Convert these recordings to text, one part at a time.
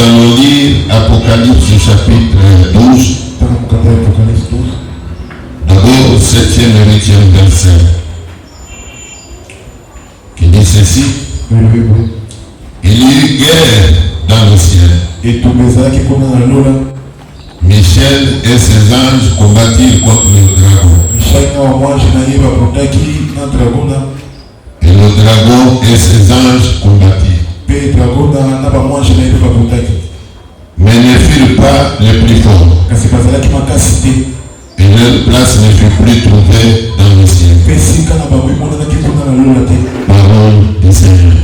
allons lire Apocalypse chapitre 12. D'abord, 7e et 8e verset. Qui dit ceci. Il y eut guerre dans le ciel. Michel et ses anges combattirent contre le dragon. Et le dragon et ses anges combattirent. Mais ne furent pas les plus forts. Et leur place ne fut plus trouvée dans le ciel. Parole du Seigneur.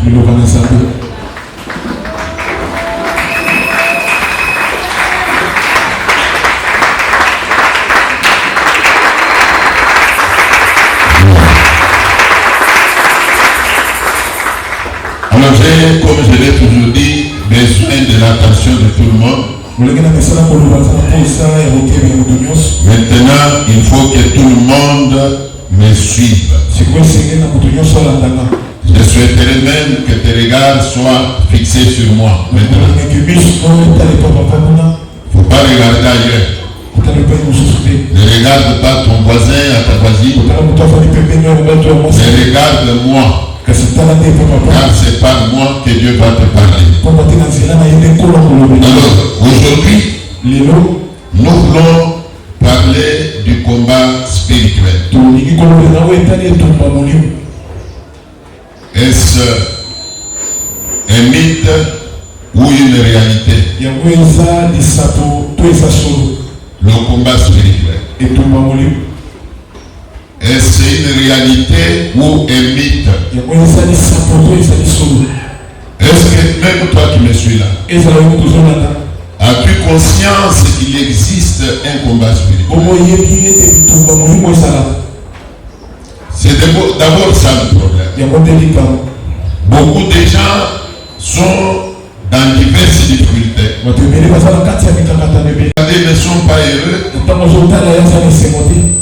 Alors j'ai, comme je l'ai toujours dit, besoin de l'attention de tout le monde. Maintenant, il faut que tout le monde me suive. Je souhaiterais même que tes regards soient fixés sur moi. Maintenant, il ne faut pas regarder ailleurs. Ne regarde pas ton voisin à ta voisine. Mais regarde-moi. Car c'est par moi que Dieu va te parler. Alors, aujourd'hui, nous voulons parler du combat spirituel. Est-ce un mythe ou une réalité? Le combat spirituel. Est-ce une réalité ou un mythe? Est-ce que même toi qui me suis là, as-tu conscience qu'il existe un combat spirituel? C'est d'abord ça le problème. Beaucoup de gens sont dans diverses difficultés. Ils ne sont pas heureux,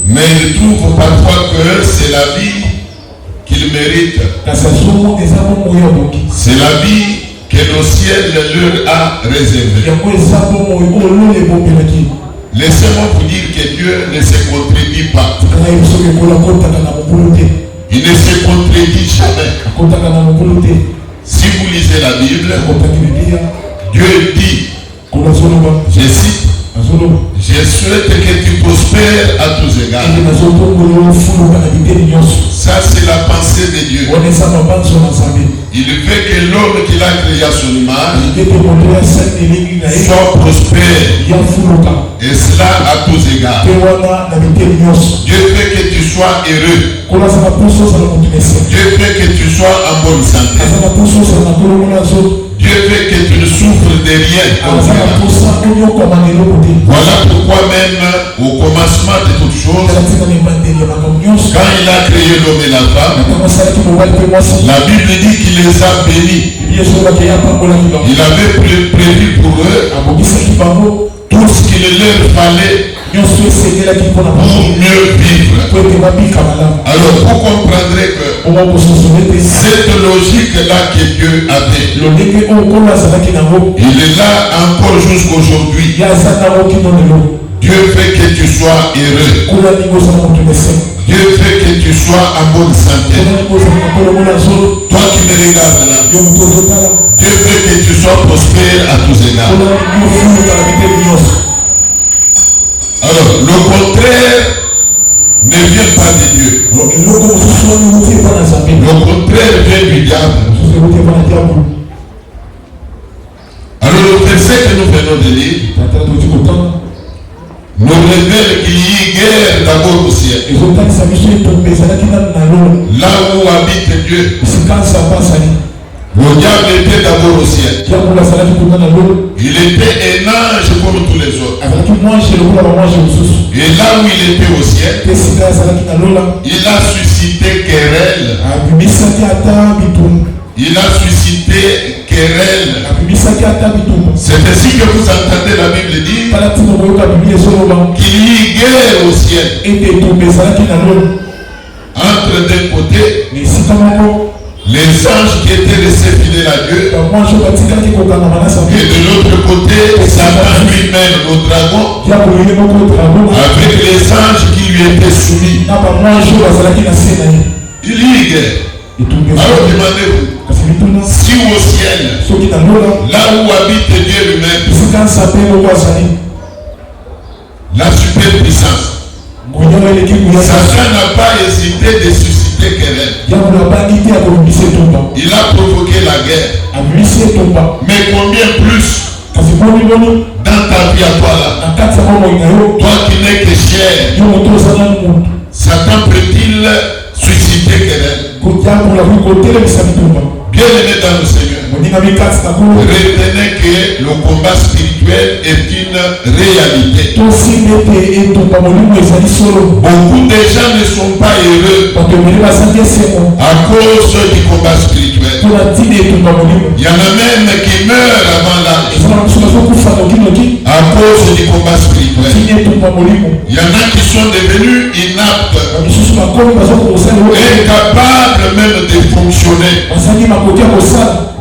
mais ils trouvent parfois que c'est la vie qu'ils méritent. C'est la vie que le ciel leur a réservée. Laissez-moi vous dire que Dieu ne se contredit pas. Il ne se contredit jamais. Si vous lisez la Bible, Dieu dit, je cite, je souhaite que tu prospères à tous égards. Ça, c'est la pensée de Dieu. Il veut que l'homme qu'il a créé à son image soit prospère. Et cela à tous égards. Dieu veut que tu sois heureux. Dieu veut que tu sois en bonne santé. Dieu veut que tu ne souffres de rien. Voilà pourquoi même au commencement de toutes choses, quand il a créé l'homme et la femme, la Bible dit qu'il les a bénis. Il avait prévu pour eux tout ce qu'il leur fallait pour mieux vivre. Alors vous comprendrez que cette logique-là que Dieu avait, il est là encore jusqu'aujourd'hui. Dieu veut que tu sois heureux. Dieu veut que tu sois en bonne santé. Toi qui me regardes là, Dieu veut que tu sois prospère à tous égards. Alors, le contraire ne vient pas de Dieu. Le contraire vient du diable. Alors, le verset que nous venons de lire nous révèle qu'il y a guerre d'abord au ciel. Là où habite Dieu. Le diable était d'abord au ciel. Il était un ange comme tous les autres. Et là où il était au ciel, il a suscité querelle. Il a suscité querelle. C'est ainsi que vous entendez la Bible dire qu'il y a guerre au ciel. Entre d'un côté, les anges qui étaient restés fidèles à Dieu, et de l'autre côté, Satan lui-même, le dragon, avec les anges qui lui étaient soumis. Il ligue. Alors demandez-vous, si au ciel, là où habite Dieu lui-même, la superpuissance, Satan n'a pas hésité de susciter querelle. Il a provoqué la guerre. Mais combien plus dans ta vie à toi là, toi qui n'es que chair, Satan peut-il susciter querelle? Bien aimé dans le Seigneur, retenez que le combat spirituel est une réalité. Beaucoup de gens ne sont pas heureux à cause du combat spirituel. Il y en a même qui meurent avant l'âge à cause du combat spirituel. Il y en a qui sont devenus inaptes, incapables même de fonctionner,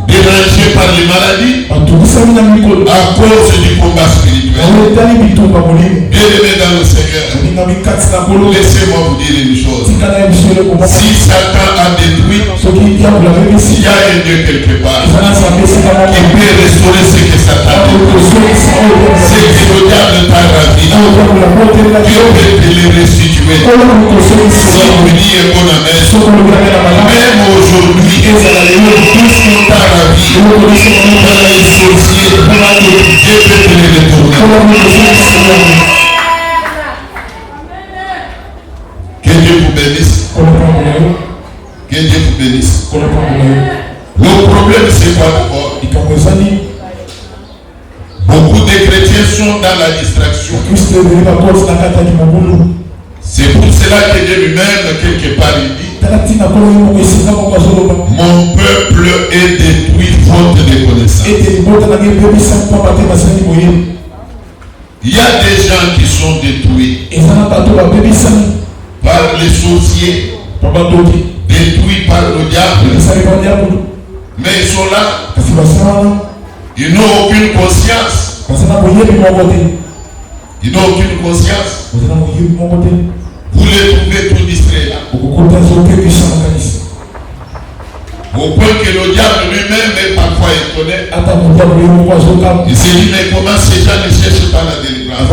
dérangés par les maladies à cause du combat spirituel. Bien aimé dans le Seigneur, laissez-moi vous dire une chose. Si Satan a détruit, il y a un Dieu quelque part qui peut restaurer ce que Satan a détruit. Ce que le diable t'a ravi, Dieu peut te le restituer. Si vous dites bon amen, même aujourd'hui, tout ce qu'on t'a ravi, dans les sorciers, Dieu peut te le retourner. Que Dieu vous bénisse. Que Dieu vous bénisse. Le problème c'est quoi d'abord? Beaucoup de chrétiens sont dans la distraction. C'est pour cela que Dieu lui-même, quelque part, il dit: mon peuple est détruit faute de connaissance. Il y a des gens qui sont détruits par les sorciers, détruits par le diable, mais ils sont là, ils n'ont aucune conscience. Ils n'ont aucune conscience. Vous les trouvez tout distraits là. Au point que le diable lui-même est parfois étonné. Il se dit: mais comment ces gens ne cherchent pas la délivrance?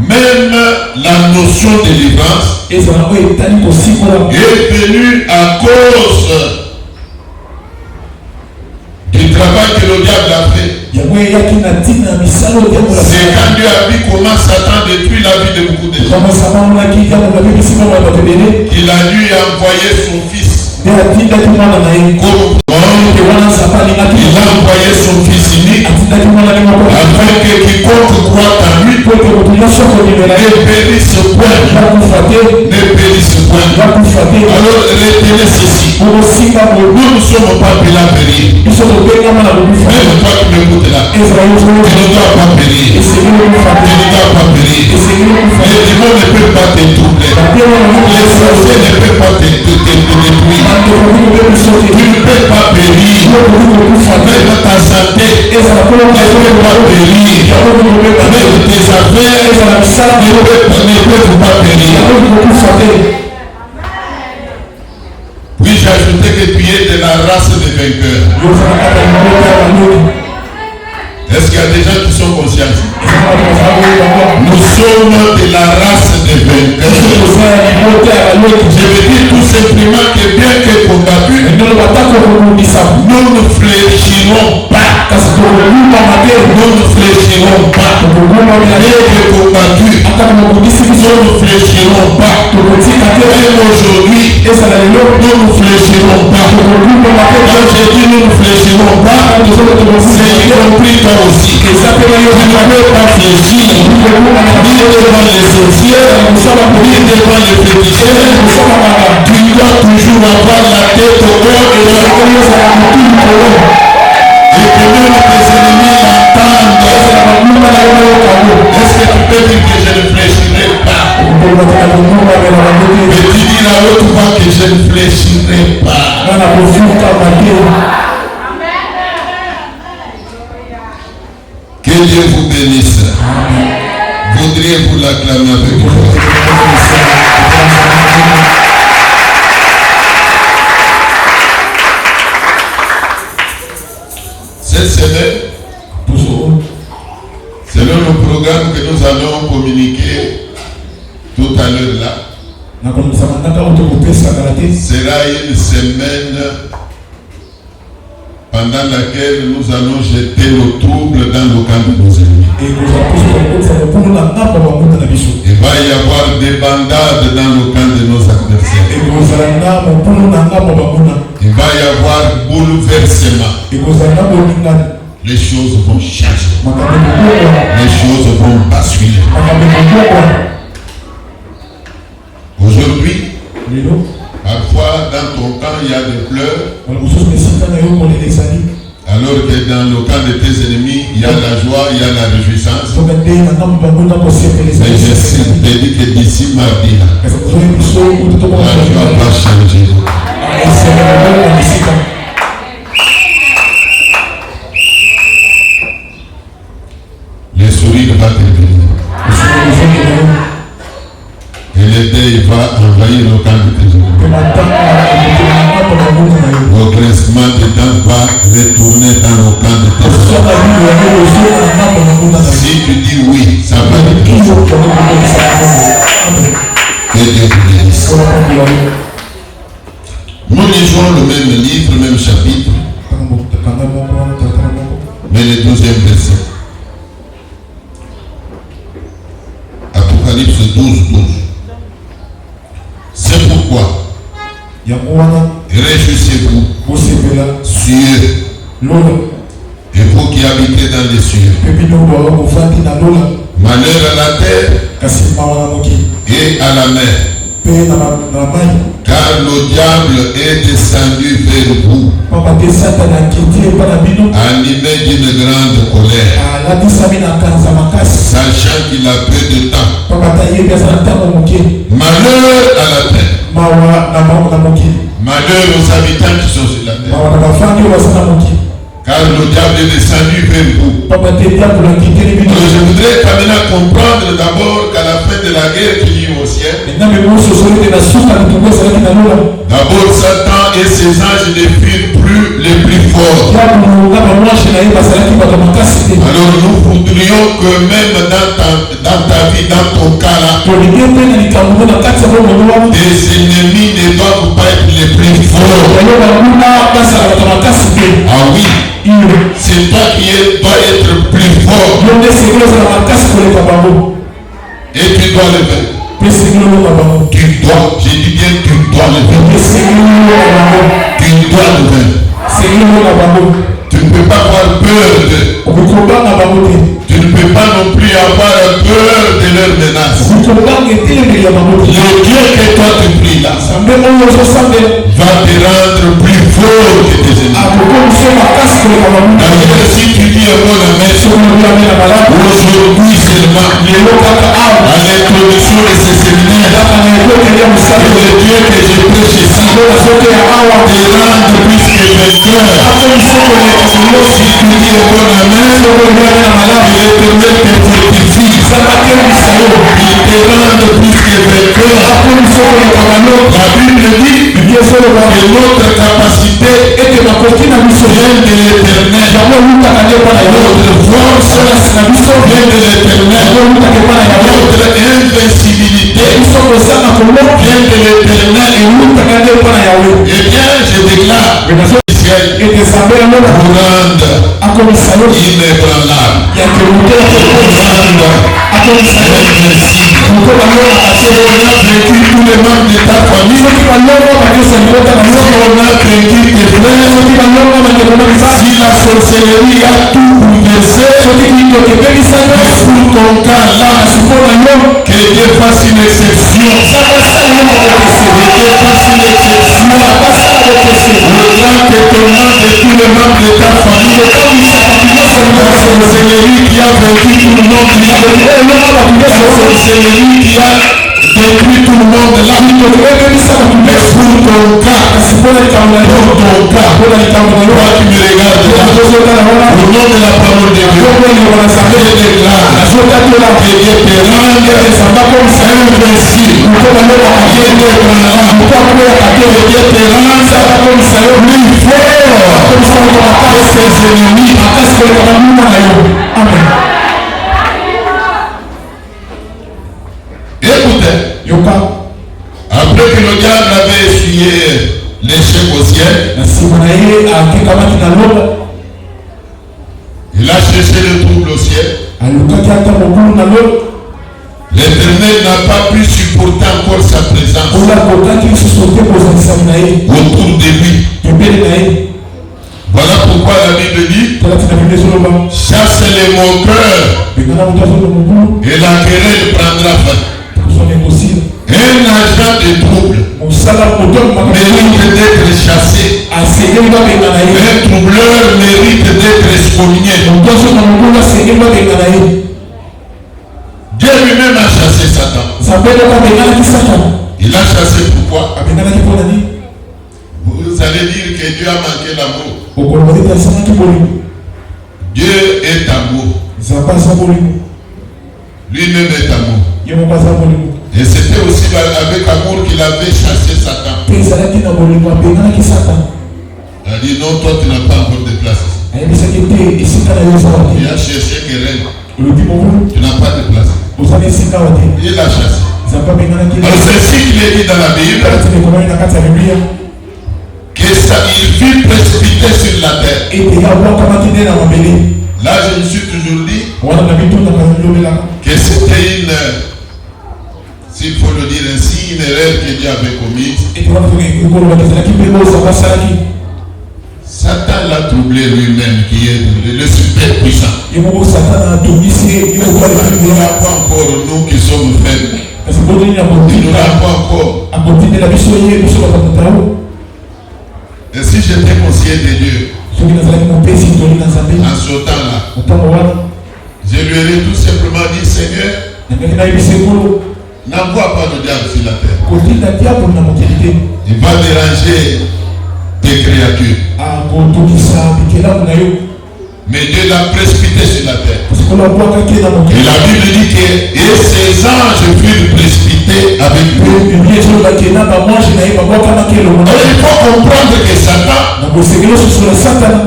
Même la notion de délivrance est venue à cause du travail que le diable a fait. C'est quand Dieu a vu comment Satan détruit la vie de beaucoup de gens qu'il a dû envoyer son fils. Il a envoyé son fils unique afin que quiconque croit en lui ne périsse point. Alors retenez ceci: nous ne sommes pas appelés à périr. Même toi qui m'écoutes là, tu ne dois pas périr. Tu ne dois pas périr. Les démons ne peuvent pas te troubler. Les sorciers ne peuvent pas te détruire. Tu ne peux pas périr. Même ta santé ne peut pas périr. Même tes affaires ne peuvent pas périr. Puis-je ajouter que tu es de la race des vainqueurs? Est-ce qu'il y a des gens qui sont conscients? Nous sommes de la race des vainqueurs. Je veux dire tout simplement que bien que combattu, nous ne fléchirons pas. Nous ne fléchirons pas. Bien que combattu, nous ne fléchirons pas. Même aujourd'hui, nous ne fléchirons pas. Quand je dis nous ne fléchirons pas, c'est y compris toi aussi. Tu ne peux pas fléchir ni devant les sorciers, ni devant les féticheurs. Tu dois toujours avoir la tête au haut et que même tes ennemis l'entendent. Est-ce que tu peux dire que je ne fléchirai pas? Mais tu dis à l'autre fois que je ne fléchirai pas. Que Dieu vous bénisse. Voudriez-vous l'acclamer avec moi? Cette semaine, selon le programme que nous allons communiquer tout à l'heure là, sera une semaine pendant laquelle nous allons jeter le trouble dans le camp de nos ennemis. Il va y avoir des bandades dans le camp de nos adversaires. Il va y avoir bouleversement. Les choses vont changer. Les choses vont basculer. Aujourd'hui, parfois dans ton camp il y a des pleurs, alors que dans le camp de tes ennemis il y a la joie, il y a la réjouissance. Mais je te dis que d'ici mardi, la joie va changer. Le sourire va devenir. Et le deuil va envahir le camp de tes ennemis. Le grincement des dents va retourner dans le camp de tes ennemis. Si tu dis oui, ça va devenir. Que Dieu te bénisse. Nous lisons le même livre, le même chapitre, mais le 12e verset. Apocalypse 12. C'est pourquoi réjouissez-vous, cieux, et vous qui habitez dans les cieux. Malheur à la terre et à la mer, car le diable est descendu vers vous, animé d'une grande colère, sachant qu'il a peu de temps. Malheur à la terre, malheur aux habitants qui sont sur la terre, car le diable est descendu vers vous. Alors je voudrais t'amener à comprendre d'abord qu'à la fin de la guerre qu'il y a au ciel, d'abord Satan et ses anges ne furent plus les plus forts. Alors nous voudrions que même dans ta vie, dans ton cas là, tes ennemis ne doivent pas être les plus forts. Ah oui, c'est toi qui dois être plus fort. Et tu dois le faire. Tu dois, j'ai dit bien tu dois le faire. Tu dois le faire. Tu ne peux pas avoir peur de. Tu ne peux pas non plus avoir peur de leurs menaces. Le Dieu que toi tu pries là va te rendre plus fort que tes ennemis. D'ailleurs, si tu dis un bon amen, aujourd'hui seulement, à l'introduction de ce séminaire, le Dieu que je prêche ici te rendre plus que vainqueur. Si tu dis un bon amen, l'Éternel te fortifie. Il te rend plus que vainqueur. La Bible dit que notre capacité vient de l'Éternel. Notre force vient de l'Éternel. Notre invincibilité vient de l'Éternel. Eh bien, je déclare si la sorcellerie a tout bouleversé pour ton cas là, que Dieu fasse une exception. Le grand étonnement de tous les membres de ta famille, la sorcellerie qui a vaincu tout le monde, la sorcellerie qui a détruis tout le monde là. Mais pour ton cas, toi qui me regardes là, au nom de la parole de Dieu, je déclare que Dieu te rende invincible. Dieu te rende plus fort que ses ennemis. Amen. Écoutez, après que le diable avait essuyé l'échec au ciel, il a cherché le trouble au ciel. L'Éternel n'a pas pu supporter encore sa présence autour de lui. Voilà pourquoi la Bible dit: chasse les moqueurs et la querelle prendra fin. Un agent de trouble mérite d'être chassé. Un troubleur mérite d'être excommunié. Dieu lui-même a chassé Satan. Il a chassé pourquoi? Vous allez dire que Dieu a manqué l'amour. Dieu est amour. Lui-même est amour. Et c'était aussi avec amour qu'il avait chassé Satan. Il a dit non, toi tu n'as pas encore de place. Il a cherché querelle. Tu n'as pas de place. Il l'a chassé. Alors c'est ce qu'il est dit dans la Bible, que ça, il fut précipité sur la terre. Là je me suis toujours dit que c'était une, s'il faut le dire ainsi, une erreur que Dieu avait commise. Satan l'a troublé lui-même, qui est le super puissant. Il n'y a pas encore nous qui sommes faibles. Il n'y a pas encore. Et si j'étais conseiller de Dieu, en ce temps-là, je lui ai tout simplement dit: Seigneur, n'envoie pas le diable sur la terre. Il va déranger tes créatures. Mais Dieu l'a précipité sur la terre. Et la Bible dit que ses anges furent précipités avec lui. Il faut comprendre que Satan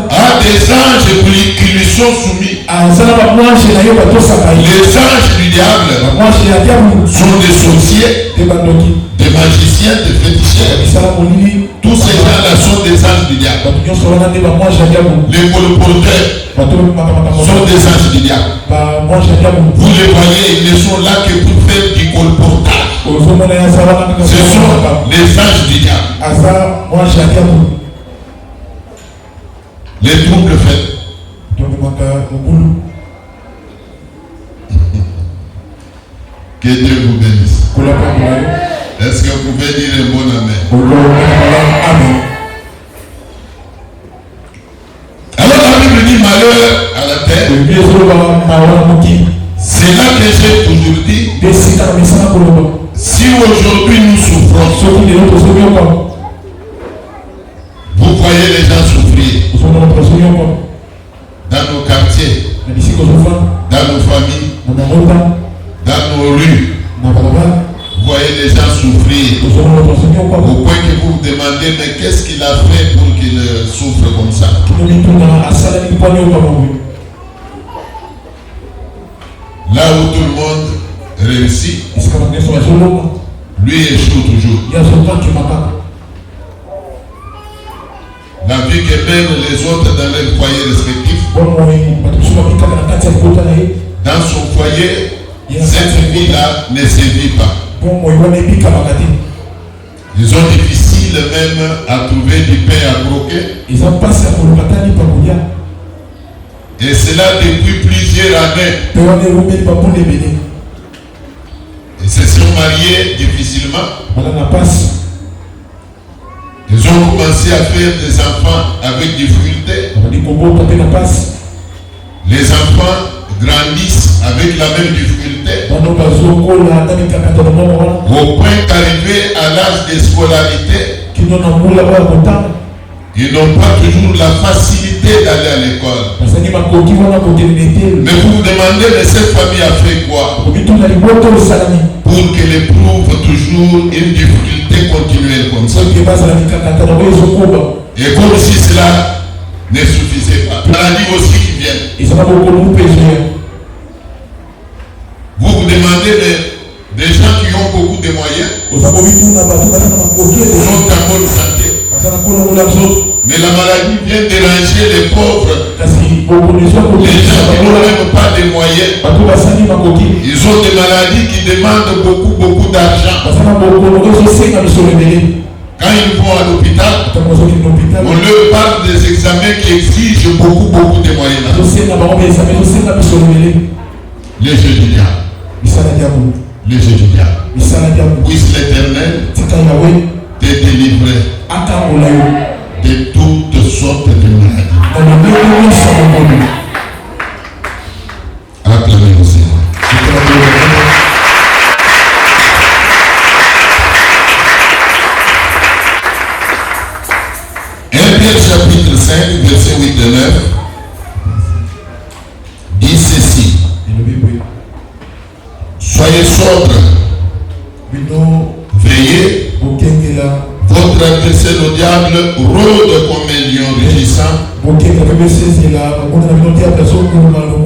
a des anges qui lui sont soumis. Les anges du diable sont des sorciers, des magiciens, des féticheurs. Tous ces gens-là sont des anges du diable. Les colporteurs sont des anges du diable. Vous les voyez, ils ne sont là que pour faire du colportage. Ce sont les anges du diable. Les troubles faits. Que Dieu vous bénisse. Est-ce que vous pouvez dire un bon amen? Alors la Bible dit malheur à la terre. C'est là que j'ai toujours dit, si aujourd'hui nous souffrons, vous voyez les gens souffrir dans nos quartiers, dans nos familles, dans nos rues. Vous voyez les gens souffrir au point que vous vous demandez: mais qu'est-ce qu'il a fait pour qu'il souffre comme ça? Là où tout le monde réussit, lui échoue toujours. La vie que mènent les autres dans leur foyer respectif, dans son foyer, cette vie-là ne se vit pas. Ils ont difficile même à trouver du pain à croquer. Et cela depuis plusieurs années. Ils se sont mariés difficilement. Ils ont commencé à faire des enfants avec difficulté. Les enfants grandissent avec la même difficulté, au point qu'arrivé à l'âge de scolarité, ils n'ont pas toujours la facilité d'aller à l'école. Mais vous vous demandez, mais cette famille a fait quoi pour qu'elle éprouve toujours une difficulté continuelle comme ça? Et comme si cela ne suffisait pas. Maladie aussi qui viennent. Vous vous demandez des gens qui ont beaucoup de moyens, notamment de santé. Mais la maladie vient déranger les pauvres. Les gens qui n'ont même pas de moyens. Ils ont des maladies qui demandent beaucoup d'argent. Quand ils vont à l'hôpital, on leur parle des examens qui exigent beaucoup de moyens. Les jeux du diable. Les jeux du diable. Puisse l'Éternel te délivrer de toutes sortes de maladies. Acclamez le Seigneur. 1 Pierre chapitre 5, verset 8 et 9 dit ceci: soyez sobres, veillez. Votre adversaire le diable rôde comme un lion rugissant,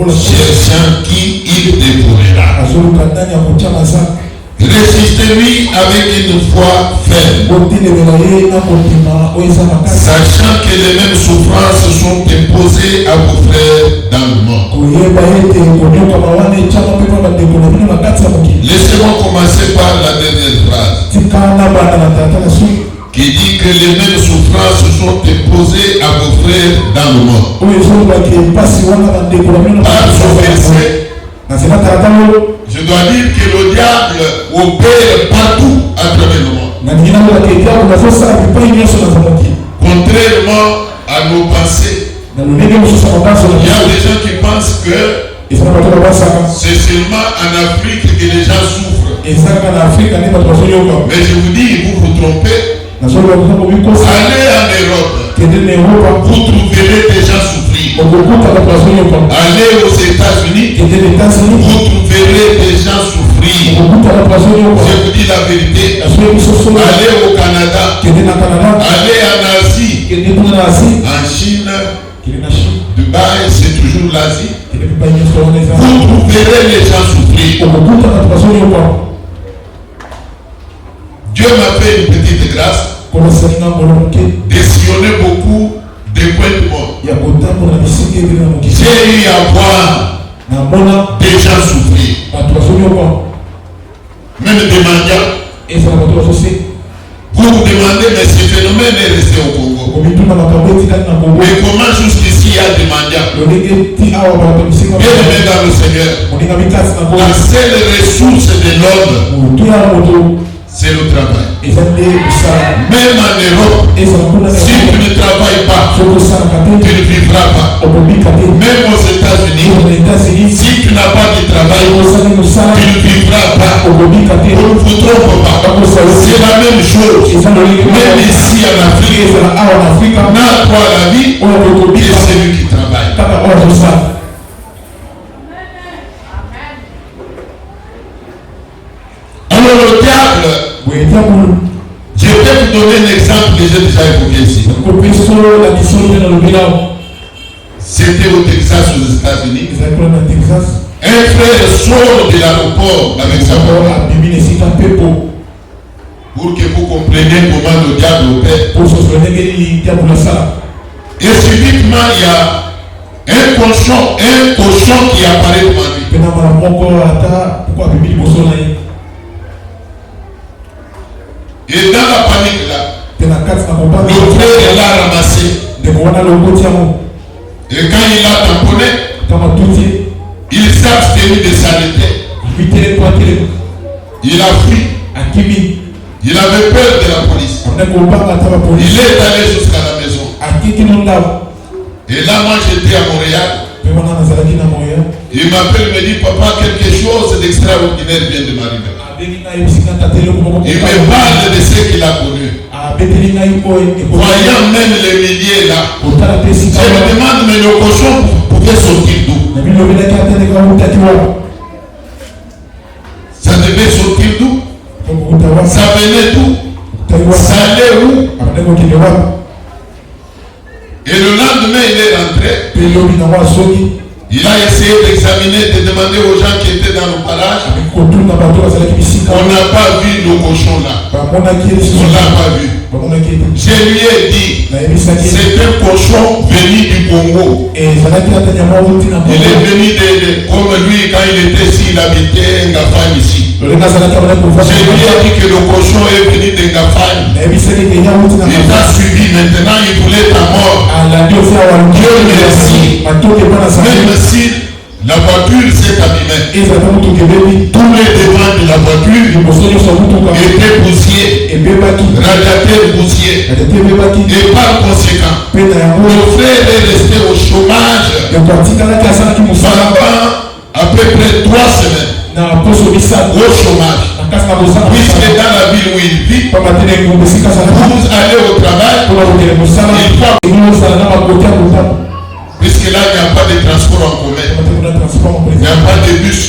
cherchant qui il dévorera. Résistez-lui avec une foi ferme, sachant que les mêmes souffrances sont imposées à vos frères dans le monde. Laissez-moi commencer par la dernière phrase qui dit que les mêmes souffrances sont imposées à vos frères dans le monde. Par ce verset, je dois dire que le diable opère partout à travers le monde. Contrairement à nos pensées, il y a des gens qui pensent que c'est seulement en Afrique que les gens souffrent. Mais je vous dis, vous vous trompez. Allez en Europe, vous trouverez des gens souffrir. Allez aux États-Unis, vous trouverez des gens souffrir. Je vous dis la vérité. Allez au Canada, allez en Asie, en Chine, Dubaï, c'est toujours l'Asie. Vous trouverez les gens souffrir. Dieu m'a fait une petite grâce de sillonner beaucoup de points de mort. J'ai eu à voir des gens souffrir. Même des mendiants. Vous vous demandez, mais ce phénomène est resté au Congo. Mais comment jusqu'ici il y a des mendiants? Bien aimé dans le Seigneur, la seule ressource de l'homme, c'est le travail. Même en Europe, si tu ne travailles pas, tu ne vivras pas. Même aux États-Unis, si tu n'as pas de travail, tu ne vivras pas. On ne vous trompe pas. C'est la même chose. Même ici en Afrique, n'a pas la vie, et c'est lui qui travaille. Alors le diable, je vais vous donner un exemple que j'ai déjà évoqué ici. C'était au Texas, aux États-Unis. Un frère sort de l'aéroport avec sa femme pour que vous compreniez comment le diable opère. Et subitement, il y a un cochon qui apparaît devant lui. Et dans la panique là, le frère l'a ramassé. Et quand il l'a tamponné, il s'est abstenu de s'arrêter. Il a fui. Il avait peur de la police. Il est allé jusqu'à la maison. Et là, moi j'étais à Montréal. Il m'appelle, me dit, papa, quelque chose d'extraordinaire vient de m'arriver. Il me parle de ce qu'il a connu. Voyant même les milliers là, je me demande, mais le cochon pouvait sortir d'où? Ça devait sortir d'où? Ça venait d'où? Ça allait où? Et le lendemain, il est rentré. Il a essayé d'examiner, de demander aux gens qui étaient dans le parage. On n'a pas vu le cochon là. On n'a pas vu. Je lui ai dit, c'est un cochon venu du Congo. Il est venu comme lui, quand il était ici, il habitait Ngafan ici. Je lui ai dit que le cochon est venu de Ngafan. Il t'a suivi maintenant, il voulait ta mort. Dieu merci. Même si la voiture s'est abîmée, tous les devants de la voiture étaient poussiers, radiateurs poussiers. Et par conséquent, le frère est resté au chômage pendant à peu près 3 semaines. Au chômage. Puisque dans la ville où il vit, vous allez au travail, puisque là il n'y a pas de transport en commun, il n'y a pas de bus.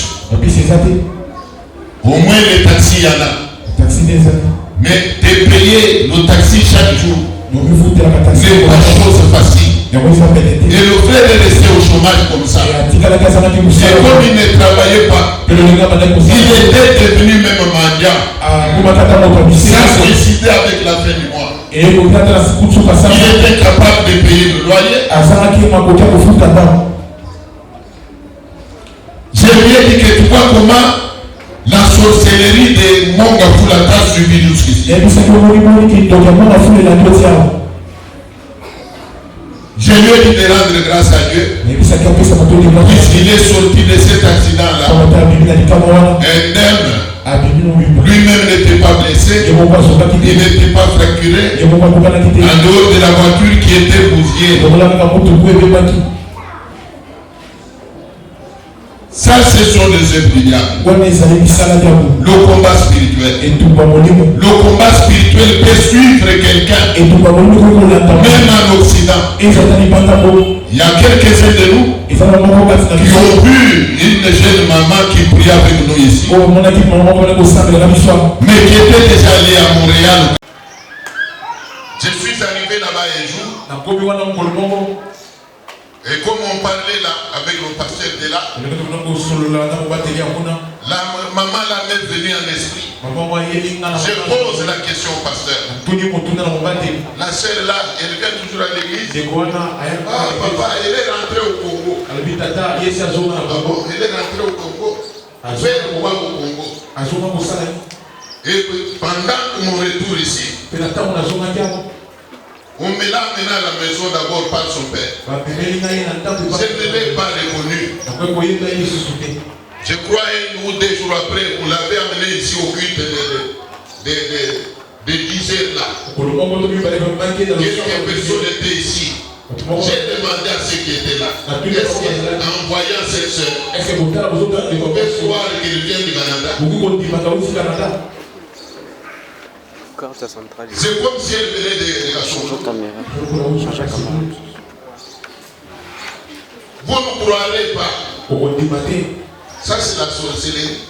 Au moins les taxis il y en a. Mais de payer le taxi chaque jour, c'est pas chose facile. Et le frère est resté au chômage comme ça. Et comme il ne travaillait pas, il était devenu même mendiant. Il s'est suicidé avec la fin du mois. Il était capable de payer le loyer. Je lui ai dit que tu vois comment la sorcellerie de Monga Foulata suivi jusqu'ici. Je lui ai dit de rendre grâce à Dieu. Puisqu'il est sorti de cet accident-là, indemne, lui-même n'était pas blessé, il n'était pas fracturé, en dehors de la voiture qui était bousillée. Ça, ce sont des œuvres du diable. Le combat spirituel. Le combat spirituel peut suivre quelqu'un, même en Occident. Il y a quelques-uns de nous qui ont vu une jeune maman qui priait avec nous ici, mais qui était déjà allée à Montréal. Je suis arrivé là-bas un jour. Et comme on parlait là avec le pasteur de là, la maman là m'est venue en esprit. Je pose la question au pasteur. La sœur là, elle vient toujours à l'église. Ah papa, elle est rentrée au Congo. Ah bon, elle est rentrée au Congo. Faire quoi au Congo? Et pendant mon retour ici, on me l'a amené à la maison d'abord par son père. Je ne l'ai pas reconnu. Je crois 1 ou 2 jours après, on l'avait amené ici au culte de 10 heures là. Quelques personnes étaient ici. J'ai demandé à ceux qui étaient là, est-ce qu'en voyant cette soeur, on pouvait croire qu'elle vient du Canada? C'est comme si elle venait de la chambre. Vous ne croirez pas. Ça c'est la sorcellerie.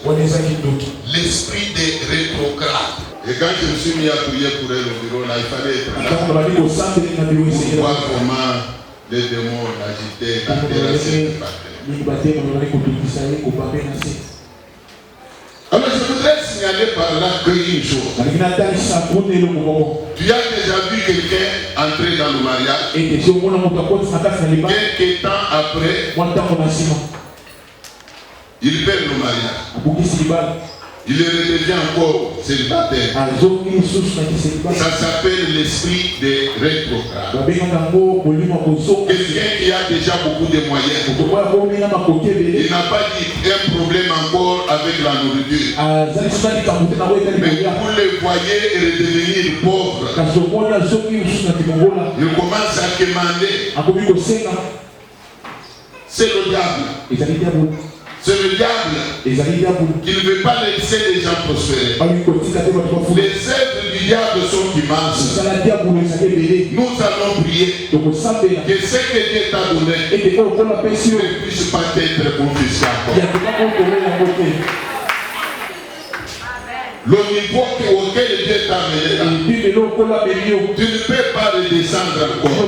L'esprit des rétrogrades. Et quand je me suis mis à prier pour elle au bureau, là, il fallait être là pour voir comment les démons agitaient la terrasse. Alors je voudrais signaler par là qu'une chose. Tu as déjà vu quelqu'un entrer dans le mariage. Quelques temps après, il perd le mariage. Il redevient encore célibataire. Ça s'appelle l'esprit des rétrogrades. Quelqu'un qui a déjà beaucoup de moyens. Il n'a pas dit un problème encore avec la nourriture. Mais vous le voyez redevenir pauvre. Il commence à demander. C'est le diable. C'est le diable qui ne veut pas laisser les gens prospérer. Les œuvres du diable sont immenses. Nous allons prier que ce que Dieu t'a donné ne puisse pas être confisqué encore. Le niveau auquel Dieu t'a mené, tu ne peux pas redescendre encore.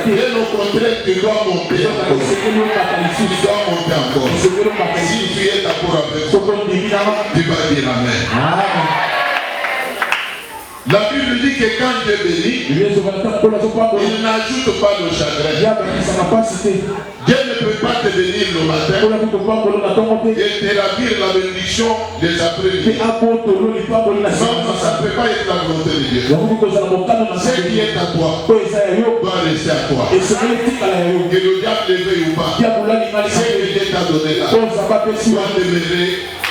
Et au contraire, tu dois monter encore. Tu dois monter encore. Si tu es d'accord avec moi, tu vas dire Amen. La Bible dit que quand Dieu bénit, il n'ajoute pas le chagrin. Dieu ne peut pas te bénir le matin et te ravir la bénédiction des après-midi. Non, ça ne peut pas être la volonté de Dieu. Ce qui est à toi doit rester à toi. Que le diable le veuille ou pas, ce que Dieu t'a donné là doit demeurer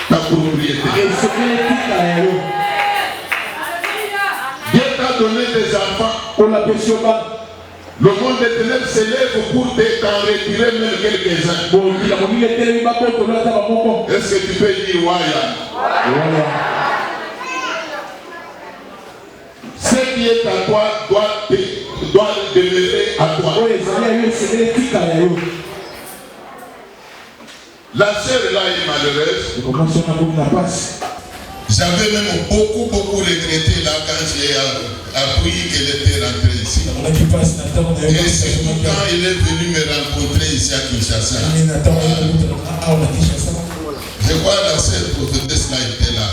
ta propriété. Dieu t'a donné des enfants. Le monde des ténèbres s'élève pour t'en retirer même quelques-uns. Est-ce que tu peux dire Waya? Ce qui est à toi doit demeurer à toi. La sœur là est malheureuse. J'avais même beaucoup regretté là quand j'ai appris qu'elle était rentrée ici. Et c'est quand il est venu me rencontrer ici à Kinshasa. Je vois la sœur prophétesse là était là.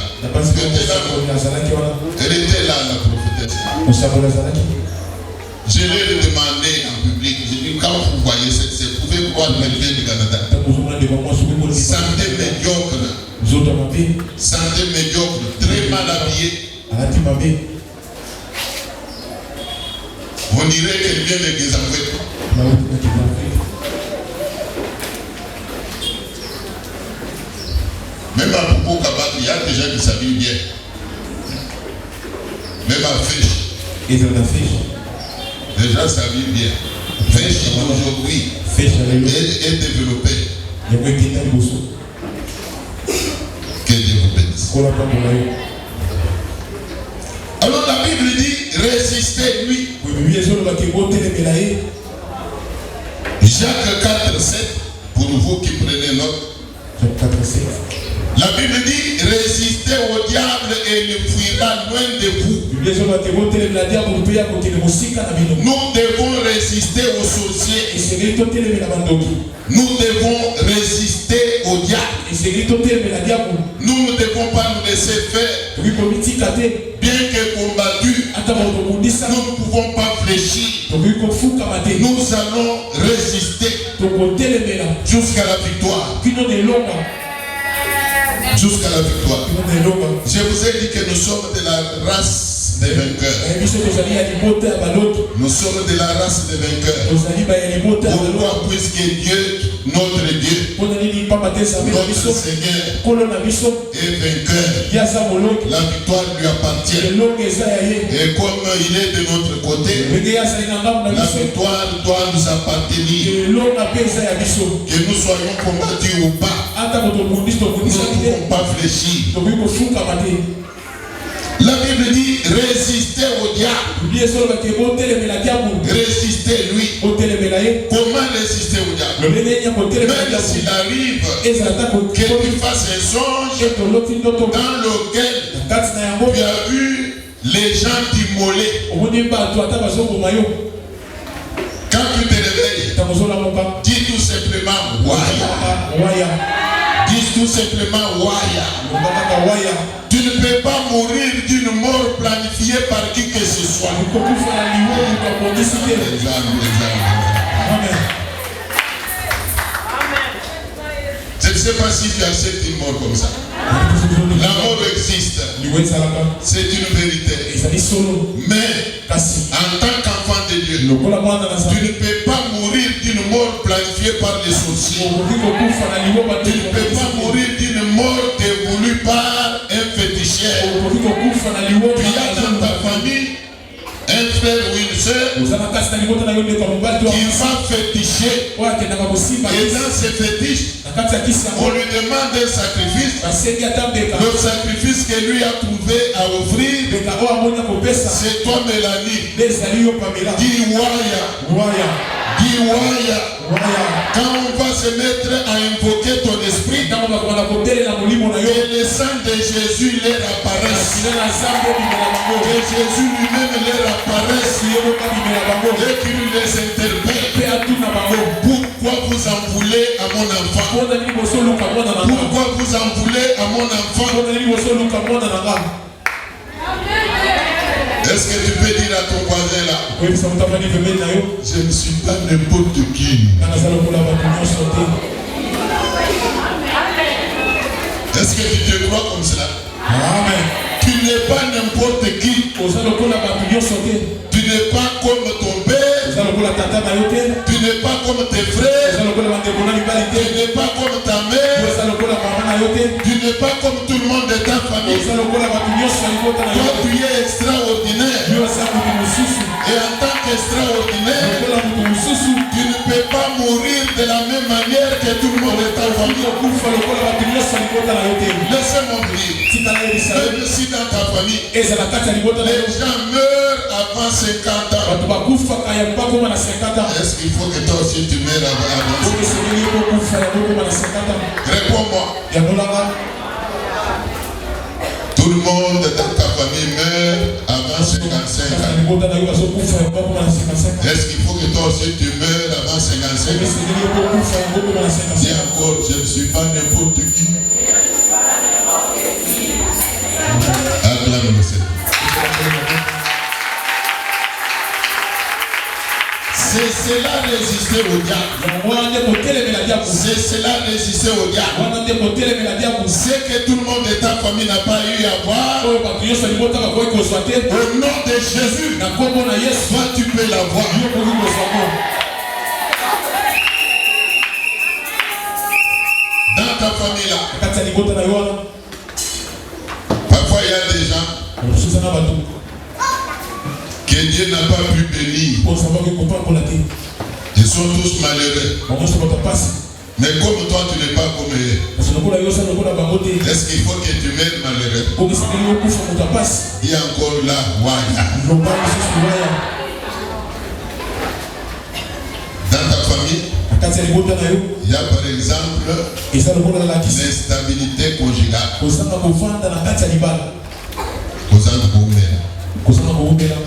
Elle était là, la prophétesse. Je lui ai demandé en public, j'ai dit quand vous voyez cette sœur, vous pouvez voir quelqu'un du Canada. Santé médiocre. Santé médiocre, très mal habillé. On dirait qu'elle vient de Guézamoué. Même à Popo Kabat, il y a des gens qui s'habillent bien. Même à Fiche. Les gens s'habillent bien. Fiche aujourd'hui est développé. Que Dieu vous bénisse. Alors la Bible dit résistez-lui. Jacques 4,7 pour vous qui prenez note. La Bible dit résistez au diable et il fuira loin de vous. Nous devons résister aux sorciers. Nous devons résister au diable. Nous ne devons pas nous laisser faire. Bien que combattus, nous ne pouvons pas fléchir. Nous allons résister jusqu'à la victoire. Jusqu'à la victoire. Je vous ai dit que nous sommes de la race des vainqueurs. Nous sommes de la race des vainqueurs. Pourquoi? Puisque Dieu, notre Dieu, notre Seigneur est vainqueur. La victoire lui appartient. Et comme il est de notre côté, la victoire doit nous appartenir. Que nous soyons combattus ou pas, nous ne pouvons pas fléchir. La Bible dit résister au diable. Résister lui. Comment résister au diable? Même s'il arrive que tu fasses un songe dans lequel tu as vu les gens t'immoler. Quand tu te réveilles, dis tout simplement Waya. Dis tout simplement Waya. Tu ne peux pas mourir d'une mort planifiée par qui que ce soit. Je ne sais pas si tu acceptes une mort comme ça. La mort existe. C'est une vérité. Mais en tant qu'enfant de Dieu, tu ne peux pas mourir d'une mort planifiée par les sorciers. Tu ne peux pas mourir d'une mort dévolue par un féticheur. Tu as dans ta famille un frère ou une soeur sœur qui va féticher. Et dans ces fétiches, on lui demande un sacrifice. Le sacrifice que lui a trouvé à offrir, c'est toi, Mélanie. Dis Waya. Dis Waya. Quand on va se mettre à invoquer ton esprit, que le sang de Jésus leur apparaisse. Que Jésus lui-même leur apparaisse. Et qu'il les interpelle. Pourquoi vous en voulez à mon enfant? Pourquoi vous en voulez à mon enfant? Est-ce que tu peux dire à ton voisin là? Je ne suis pas n'importe qui. Est-ce que tu te crois comme cela? Amen. Tu n'es pas n'importe qui. Tu n'es pas comme ton père. Tu n'es pas comme tes frères. Tu n'es pas comme ta mère. Tu n'es pas comme tout le monde de ta famille. Toi, tu es extraordinaire. Et en tant qu'extraordinaire, tu ne peux pas mourir de la même manière que tout le monde de ta famille. Laissez-moi dire, même si dans ta famille, les gens meurent avant 50 ans. Est-ce qu'il faut que toi aussi tu meurs avant 50 ans? Réponds-moi. Tout le monde dans ta famille meurt avant 55 ans. Est-ce qu'il faut que toi aussi tu meurs avant 55 ans? Dis encore, je ne suis pas n'importe qui. Acclame-le, Seigneur. C'est cela résister au diable. C'est cela résister au diable. C'est que tout le monde de ta famille n'a pas eu à voir. Au nom de Jésus, toi tu peux l'avoir. Dans ta famille là, parfois il y a des gens que Dieu n'a pas pu bénir. Ils sont tous malheureux. Mais comme toi tu n'es pas comme eux, est-ce qu'il faut que tu meurs malheureux? Il y a encore là, Waya. Dans ta famille, il y a par exemple l'instabilité conjugale.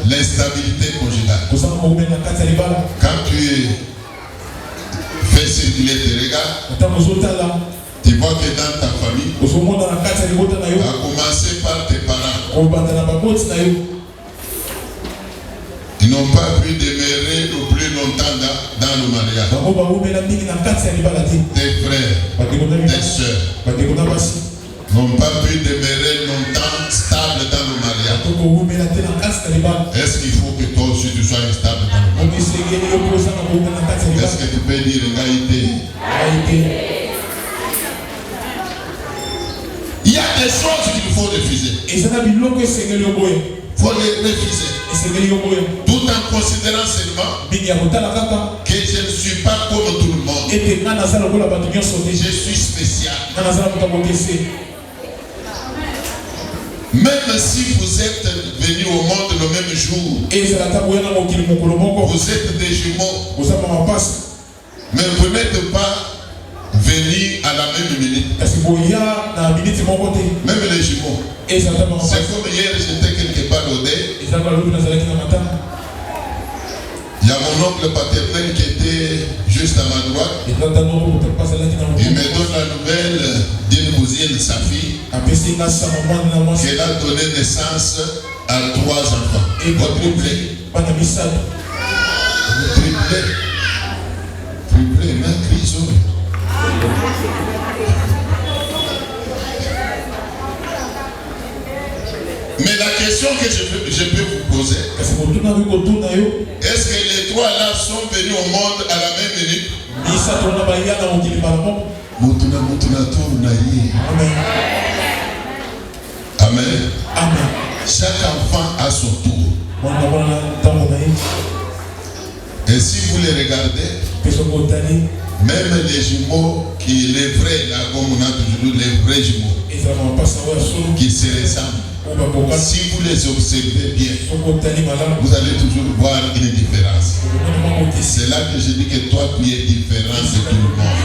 L'instabilité conjugale. Quand tu fais circuler tes regards, tu vois que dans ta famille, à commencer par tes parents, ils n'ont pas pu demeurer le plus longtemps dans le mariage. Tes frères, tes soeurs n'ont pas pu demeurer longtemps stable dans le mariage. Est-ce qu'il faut que toi aussi tu sois stable dans le mariage? Est-ce que tu peux dire égalité? Il y a des choses qu'il faut refuser. Il faut les refuser. Tout en considérant seulement que je ne suis pas comme tout le monde. Je suis spécial. Même si vous êtes venus au monde le même jour, vous êtes des jumeaux, mais vous n'êtes pas venus à la même minute. Même les jumeaux. C'est comme hier, j'étais quelque part au dé. Il y a mon oncle paternel qui était juste à ma droite. Il me donne la nouvelle d'une cousine, sa fille, qu'elle a donné naissance à 3 enfants. Et pour triplé. Triplé, mais crise. Mais la question que je peux vous poser, est-ce que les 3 là sont venus au monde à la même minute? Amen. Amen. Chaque enfant a son tour. Et si vous les regardez, même les jumeaux qui les vrais, là comme on a toujours les vrais jumeaux qui se ressemblent, si vous les observez bien, vous allez toujours voir une différence. C'est là que je dis que toi tu es différent de tout le monde.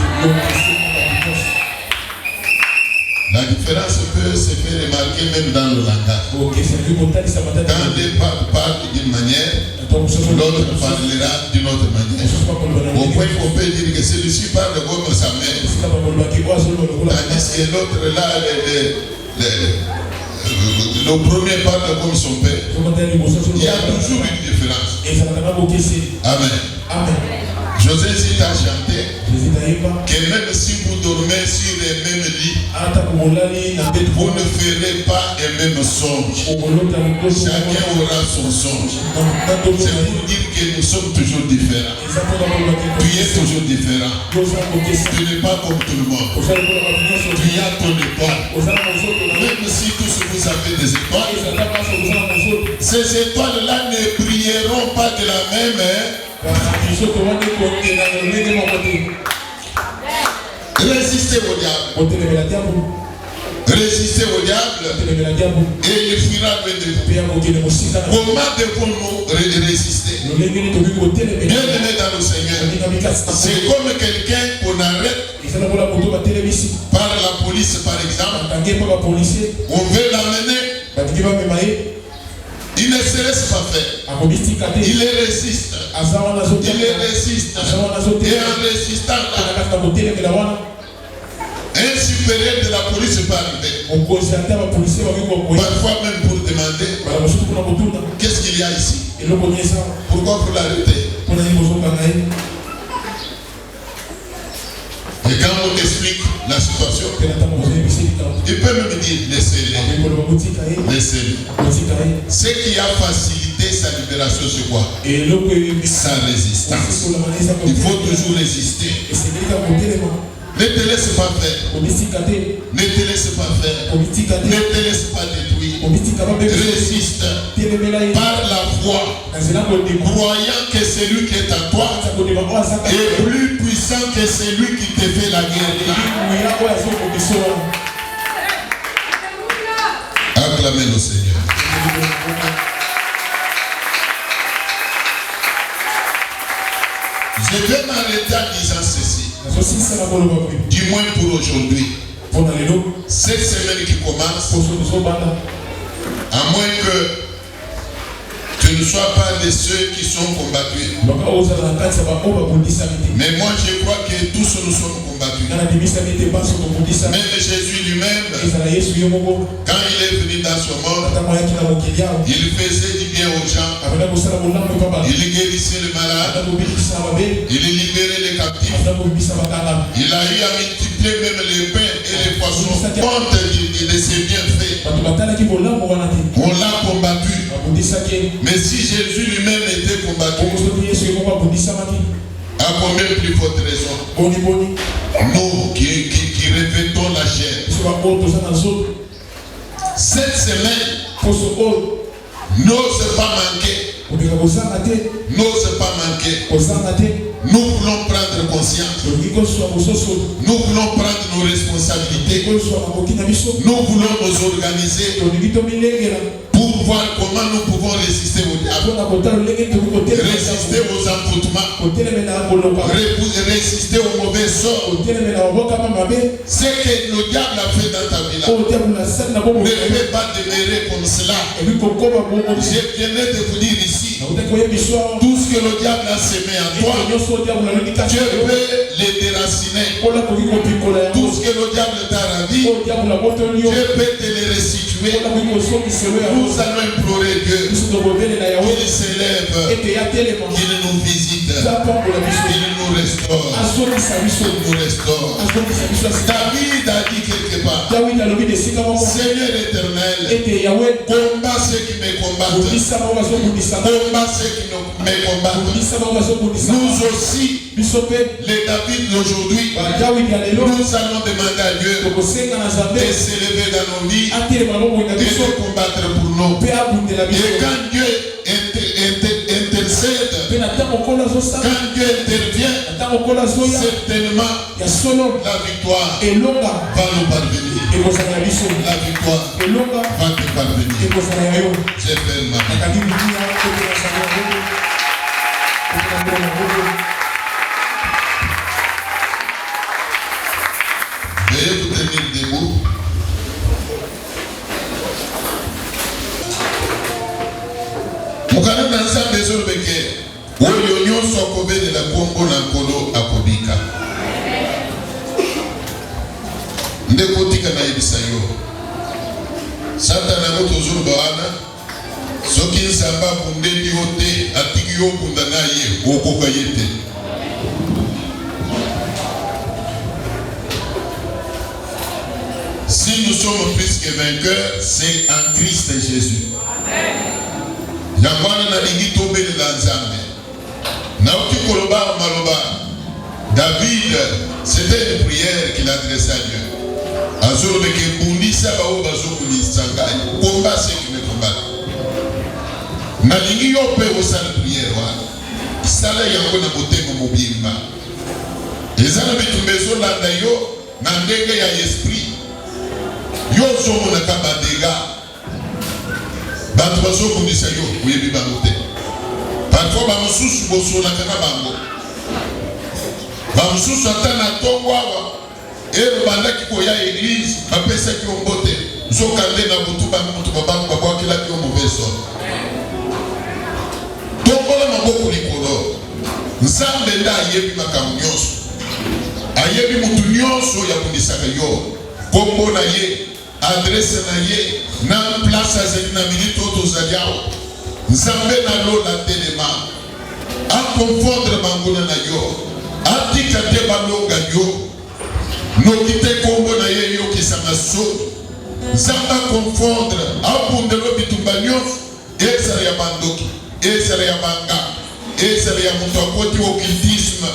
La différence peut se faire remarquer même dans le langage. Quand des parlent d'une manière, l'autre parlera d'une autre manière. Au point qu'on peut dire que celui-ci parle comme sa mère, tandis que l'autre là, le premier parle comme son père. Il y a toujours une différence. Amen. José Zita a chanté que même si vous dormez sur les mêmes lits, vous ne ferez pas un même songe. Chacun aura son songe. C'est pour dire que nous sommes toujours différents. Tu es toujours différent. Tu n'es pas comme tout le monde. Tu as ton étoile. Même si tous vous avez des étoiles, ces étoiles-là ne brilleront pas de la même Résistez au diable. Résistez au diable et il fuira loin de vous. Comment devons-nous résister? Bien-aimés dans le Seigneur, c'est comme quelqu'un qu'on arrête par la police par exemple. On veut l'amener. Il ne se laisse pas faire. Il résiste. Il résiste. Et en résistant là, un supérieur de la police peut arriver. Parfois même pour demander qu'est-ce qu'il y a ici. Pourquoi pour l'arrêter? Et quand on explique la situation, il peut même dire laissez-le. Ce qui a facilité sa libération, c'est quoi? Sa résistance. Il faut toujours résister. Ne te laisse pas faire. Ne te laisse pas faire. Ne te laisse pas détruire. Résiste par la foi, croyant que celui qui est à toi est plus puissant que celui qui te fait la guerre. Acclamez le Seigneur. Je vais m'arrêter en disant ceci. Du moins pour aujourd'hui. Cette semaine qui commence, à moins que tu ne sois pas de ceux qui sont combattus. Mais moi je crois que tous nous sommes combattus. Même Jésus lui-même, quand il est venu dans ce monde, il faisait du bien aux gens. Il guérissait les malades. Il libérait les captifs. Il a eu à multiplier même les pains et les poissons. Compte de ses bienfaits. On l'a combattu. Mais si Jésus lui-même était combattu, à combien plus forte raison? Nous qui revêtons la chair. Cette semaine, n'ose pas manquer. N'ose pas manquer. Nous voulons prendre conscience. Nous voulons prendre nos responsabilités. Nous voulons nous organiser pour voir comment nous pouvons résister au diable, résister aux envoûtements, résister aux mauvais sorts. Ce que le diable a fait dans ta vie là ne peut pas demeurer comme cela. Je viens de vous dire ici, tout ce que le diable a semé en toi, Dieu peut les déraciner. Tout ce que le diable t'a ravi, Dieu peut te les restituer. Nous allons implorer Dieu qu'il s'élève, qu'il nous visite, qu'il nous restaure. David a dit quelque part, Seigneur éternel, combat ceux qui me combattent, combat ceux qui me combattent. Nous aussi, les David d'aujourd'hui, nous allons demander à Dieu de s'élever dans nos vies et de combattre pour nous. Et quand Dieu quand Dieu intervient, certainement la victoire va nous parvenir. La victoire va te parvenir. J'ai fait ma vie. Veuillez vous tenir debout. Mukana nansa besoin beke. Oyo nyonso akobele la kombo na nkolo akobika. Ndeko tika na yebisa yo. Satana moto zulu bawana. Soki nsamba bundeli ote atiki yo bunda na ye okoka yete. Si nous sommes plus que vainqueurs, c'est en Christ Jésus. Yamwana na lingi tobele la nzambe. Na ukikoloba maloba. David, c'était une prière qu'il adressait à Dieu. Azoro beke bundisa ba o bazo bundisa ngai. Combat ce qui me combat. Na lingi yo pe o sala prière wa. Sala yango na botemo mobimba. Ezana bitumbezo landa yo na ndenge ya esprit. Yo somo na kabadega. Bantu bazo bundisa yo uyebi bangote. Parfois ba mususu boso na kana bango. Ba mususu atana tongwawa. Et bandaki koya église, bapesa ki ombote. Zokande na butu ba mutu babangu babwa kila ki mauvais sort. Tombola maboko likolo. Nzambe nda ayebi makambo nyonso. Ayebi mutu nyonso ya kundisaka yo. Kombo na ye, adresse na ye, na place azali na minute oto zaliao. Nzambe na lo la telema. A confondre banguna na yo. Atika te balonga yo. Nokite kombo na ye yo kisanga so. Nzamba confondre. Abundelo bitumba nyonso. Ezara ya bandoki. Ezara ya banga. Ezara ya mutu akoti occultisme.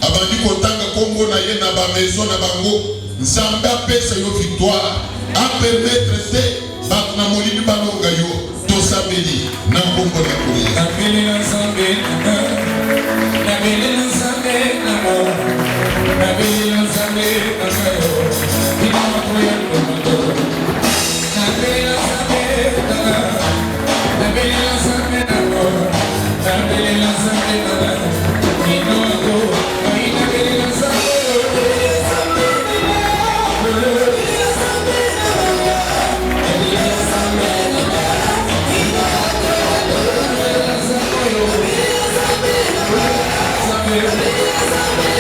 Abandi kotanga kombo na ye na ba maison na bango. Nzamba pesa yo victoire. A permettre te batna molini balonga yo. Tosabeli na kombo na koye. Nabeli na zambe na. Nabeli na zambe na. Nabeli na zambe na. Ina koye na. Nabeli na zambe na. Nabeli na zambe na. Nabeli na zambe na. Ina ko. Nabeli na zambe. Yeah.